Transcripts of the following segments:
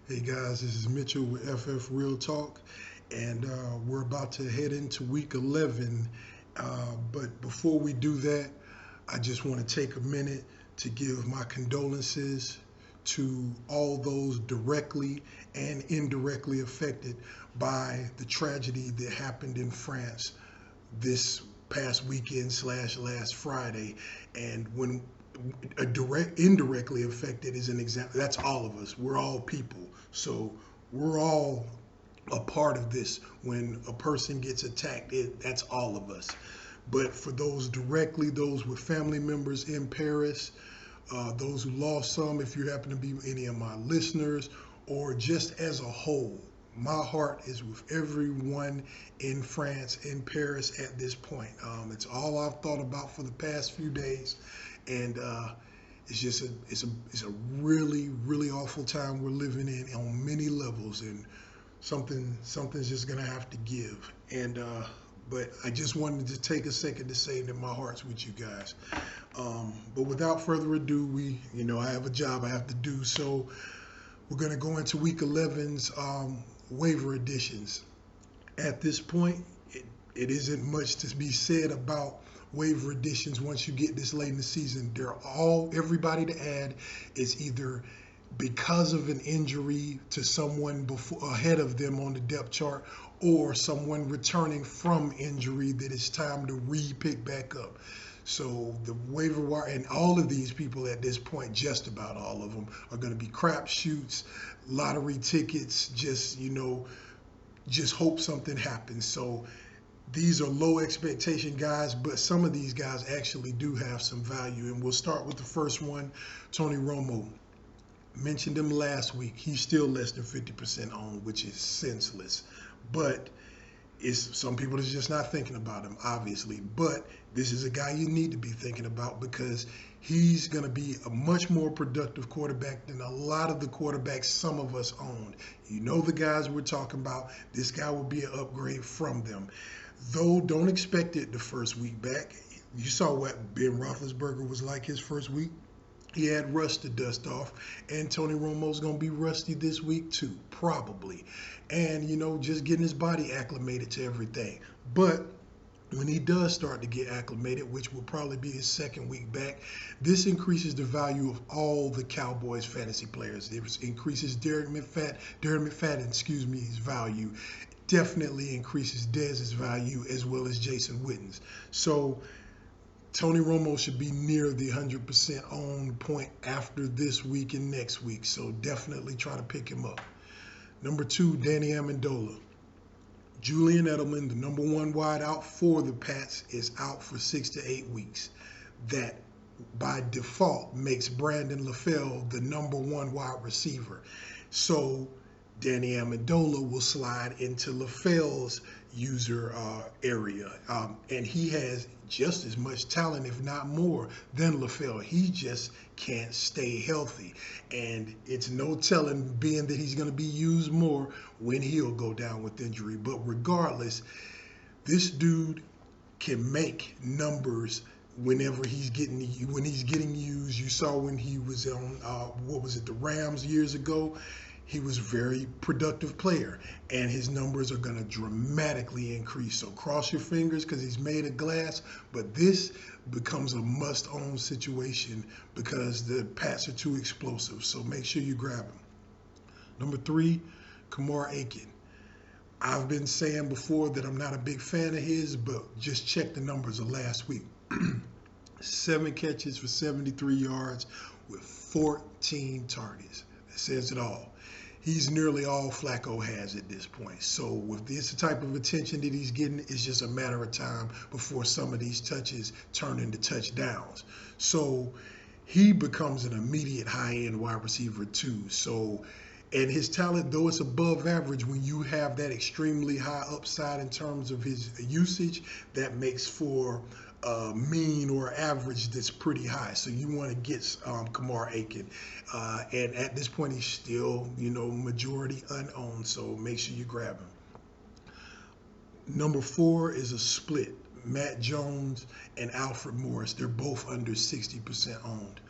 Hey guys, this is Mitchell with FF Real Talk, and we're about to head into week 11. But before we do that, I just want to take a minute to give my condolences to all those directly and indirectly affected by the tragedy that happened in France this past weekend slash last Friday. And when a direct indirectly affected is an example, that's all of us. We're all people, so we're all a part of this. When a person gets attacked, that's all of us. But for those directly, those with family members in Paris, those who lost some, if you happen to be any of my listeners, or just as a whole, my heart is with everyone in France, in Paris at this point. It's all I've thought about for the past few days, and it's just a really awful time we're living in on many levels, and something's just gonna have to give. And but I just wanted to take a second to say that my heart's with you guys. But without further ado, I have a job I have to do, so we're gonna go into week 11's waiver additions. At this point, it isn't much to be said about waiver additions once you get this late in the season. Everybody to add is either because of an injury to someone ahead of them on the depth chart, or someone returning from injury that it's time to re-pick back up. So the waiver wire, and all of these people at this point, just about all of them, are going to be crapshoots, lottery tickets, just hope something happens. So these are low expectation guys, but some of these guys actually do have some value. And we'll start with the first one, Tony Romo. Mentioned him last week. He's still less than 50% owned, which is senseless. But some people are just not thinking about him, obviously. But this is a guy you need to be thinking about, because he's going to be a much more productive quarterback than a lot of the quarterbacks some of us owned. You know the guys we're talking about. This guy will be an upgrade from them. Though don't expect it the first week back. You saw what Ben Roethlisberger was like his first week. He had rust to dust off, and Tony Romo's going to be rusty this week too, probably. And, just getting his body acclimated to everything. But when he does start to get acclimated, which will probably be his second week back, this increases the value of all the Cowboys fantasy players. It increases Darren McFadden's value. Definitely increases Dez's value, as well as Jason Witten's. So Tony Romo should be near the 100% owned point after this week and next week. So definitely try to pick him up. Number 2, Danny Amendola. Julian Edelman, the number 1 wide out for the Pats, is out for 6 to 8 weeks. That, by default, makes Brandon LaFell the number 1 wide receiver. So Danny Amendola will slide into LaFell's user area. And he has just as much talent, if not more, than LaFell. He just can't stay healthy. And it's no telling, being that he's going to be used more, when he'll go down with injury. But regardless, this dude can make numbers whenever he's getting used. You saw when he was on the Rams years ago. He was a very productive player, and his numbers are going to dramatically increase. So cross your fingers, because he's made of glass, but this becomes a must-own situation because the Pats are too explosive. So make sure you grab him. Number 3, Kamar Aiken. I've been saying before that I'm not a big fan of his, but just check the numbers of last week. 7 catches for 73 yards with 14 targets. That says it all. He's nearly all Flacco has at this point. So with this type of attention that he's getting, it's just a matter of time before some of these touches turn into touchdowns. So he becomes an immediate high-end wide receiver too. So, and his talent, though it's above average, when you have that extremely high upside in terms of his usage, that makes for mean or average that's pretty high. So you want to get Kamar Aiken. And at this point, he's still, majority unowned. So make sure you grab him. Number 4 is a split. Matt Jones and Alfred Morris. They're both under 60%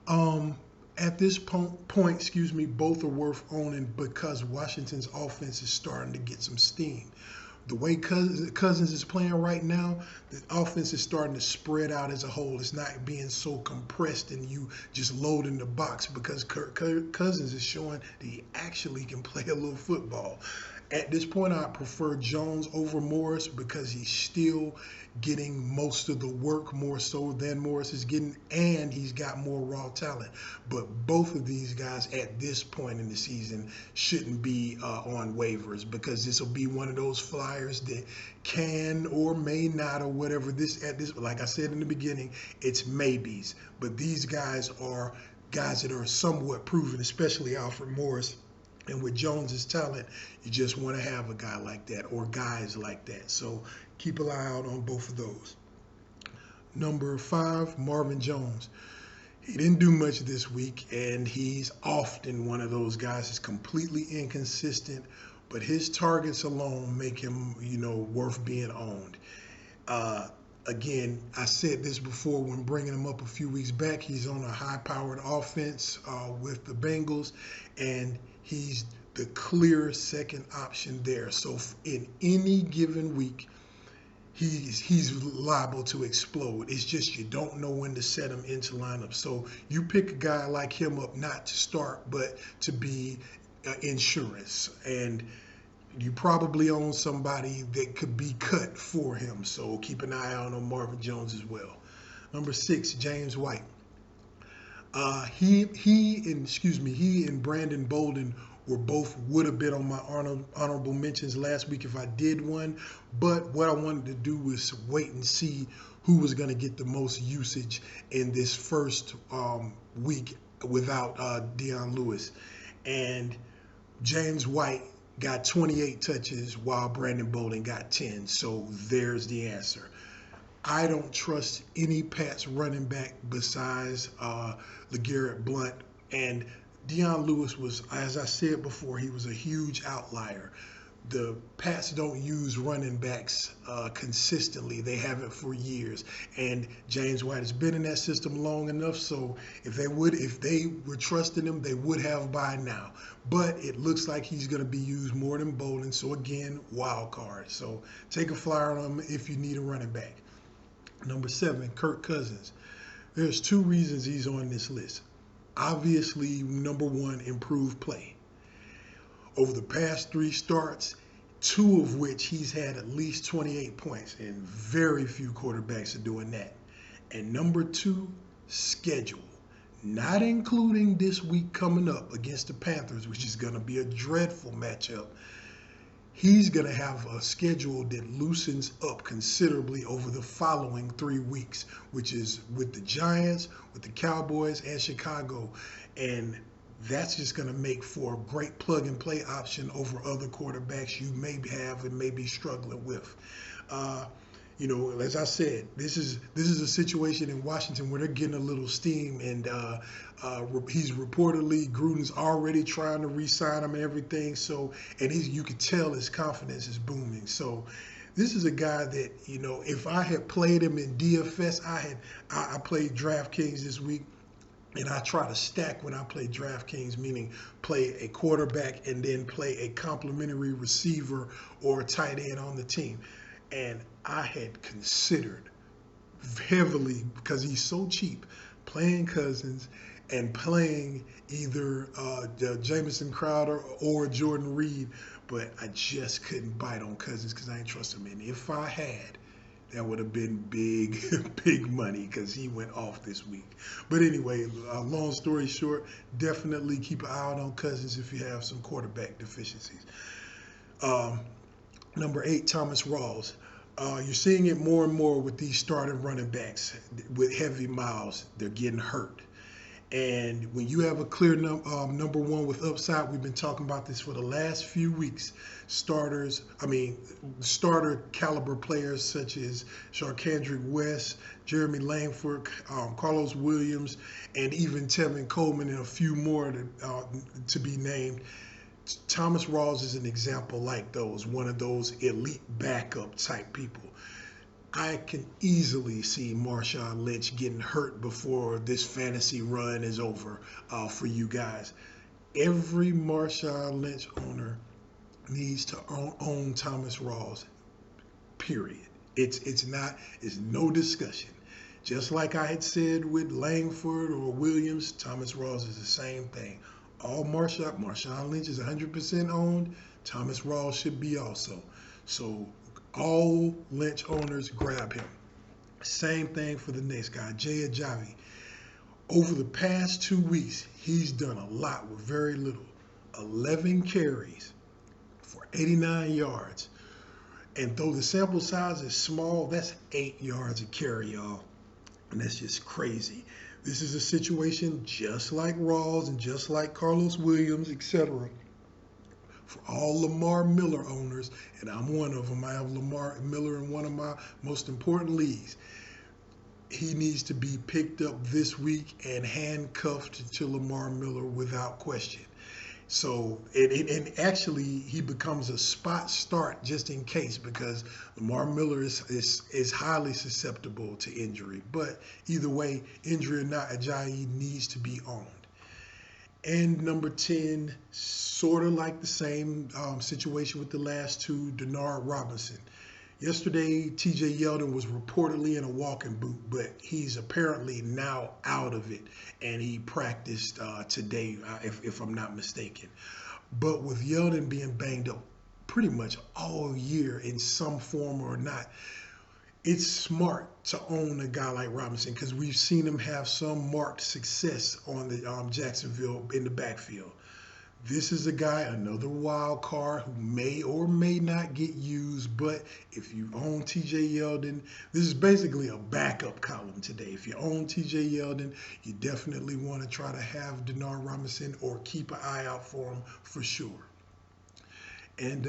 owned. At this point, excuse me, both are worth owning because Washington's offense is starting to get some steam. The way Cousins is playing right now, the offense is starting to spread out as a whole. It's not being so compressed and you just load in the box because Kirk Cousins is showing that he actually can play a little football. At this point, I prefer Jones over Morris because he's still getting most of the work more so than Morris is getting, and he's got more raw talent. But both of these guys at this point in the season shouldn't be on waivers because this will be one of those flyers that can or may not or whatever. Like I said in the beginning, it's maybes. But these guys are guys that are somewhat proven, especially Alfred Morris. And with Jones's talent, you just want to have a guy like that or guys like that. So keep an eye out on both of those. Number 5, Marvin Jones. He didn't do much this week, and he's often one of those guys that's completely inconsistent, but his targets alone make him, worth being owned. Again, I said this before when bringing him up a few weeks back. He's on a high-powered offense with the Bengals, and he's the clear second option there. So in any given week, he's liable to explode. It's just you don't know when to set him into lineup. So you pick a guy like him up not to start, but to be insurance. And you probably own somebody that could be cut for him. So keep an eye out on Marvin Jones as well. Number 6, James White. He and Brandon Bolden would have been on my honorable mentions last week if I did one. But what I wanted to do was wait and see who was going to get the most usage in this first week without Dion Lewis. And James White got 28 touches while Brandon Bolden got 10. So there's the answer. I don't trust any Pats running back besides LeGarrette Blount. And Dion Lewis was, as I said before, he was a huge outlier. The Pats don't use running backs consistently. They haven't for years. And James White has been in that system long enough, so if they were trusting him, they would have by now. But it looks like he's going to be used more than Bolden. So again, wild card. So take a flyer on him if you need a running back. Number 7, Kirk Cousins. There's 2 reasons he's on this list. Obviously, number 1, improved play. Over the past 3 starts, 2 of which he's had at least 28 points, and very few quarterbacks are doing that. And number 2, schedule. Not including this week coming up against the Panthers, which is going to be a dreadful matchup. He's going to have a schedule that loosens up considerably over the following 3 weeks, which is with the Giants, with the Cowboys, and Chicago. And that's just going to make for a great plug-and-play option over other quarterbacks you may have and may be struggling with. As I said, this is a situation in Washington where they're getting a little steam, and he's reportedly, Gruden's already trying to re-sign him and everything. So, and you can tell his confidence is booming. So, this is a guy that, if I had played him in DFS, I played DraftKings this week. And I try to stack when I play DraftKings, meaning play a quarterback and then play a complimentary receiver or a tight end on the team. And I had considered heavily, because he's so cheap, playing Cousins and playing either Jamison Crowder or Jordan Reed, but I just couldn't bite on Cousins because I ain't trust him. And if I had, that would have been big, big money because he went off this week. But anyway, long story short, definitely keep an eye out on Cousins if you have some quarterback deficiencies. Number 8, Thomas Rawls. You're seeing it more and more with these starting running backs with heavy miles. They're getting hurt. And when you have a clear number 1 with upside, we've been talking about this for the last few weeks. Starter caliber players such as Sharkandrick West, Jeremy Langford, Carlos Williams, and even Tevin Coleman and a few more to be named. Thomas Rawls is an example like those, one of those elite backup type people. I can easily see Marshawn Lynch getting hurt before this fantasy run is over for you guys. Every Marshawn Lynch owner needs to own Thomas Rawls. Period. It's no discussion. Just like I had said with Langford or Williams, Thomas Rawls is the same thing. All Marshawn Lynch is 100% owned. Thomas Rawls should be also. So all Lynch owners grab him. Same thing for the next guy, Ajayi. Over the past 2 weeks, he's done a lot with very little. 11 carries for 89 yards. And though the sample size is small, that's 8 yards a carry, y'all. And that's just crazy. This is a situation just like Rawls and just like Carlos Williams, etc. For all Lamar Miller owners, and I'm one of them. I have Lamar Miller in one of my most important leagues. He needs to be picked up this week and handcuffed to Lamar Miller without question. So, and actually, he becomes a spot start just in case, because Lamar Miller is highly susceptible to injury. But either way, injury or not, Ajayi needs to be owned. And number 10, sort of like the same situation with the last two, Denard Robinson. Yesterday, TJ Yeldon was reportedly in a walking boot, but he's apparently now out of it, and he practiced today, if I'm not mistaken. But with Yeldon being banged up pretty much all year in some form or not, it's smart to own a guy like Robinson, because we've seen him have some marked success on the Jacksonville in the backfield. This is a guy, another wild card, who may or may not get used, but if you own TJ Yeldon, this is basically a backup column today. If you own TJ Yeldon, you definitely want to try to have Denard Robinson or keep an eye out for him for sure. And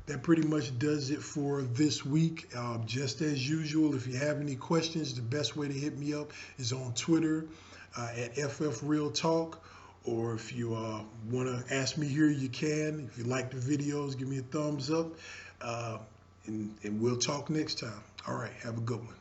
that pretty much does it for this week. Just as usual, if you have any questions, the best way to hit me up is on Twitter at FFRealTalk. Or if you want to ask me here, you can. If you like the videos, give me a thumbs up. And we'll talk next time. All right, have a good one.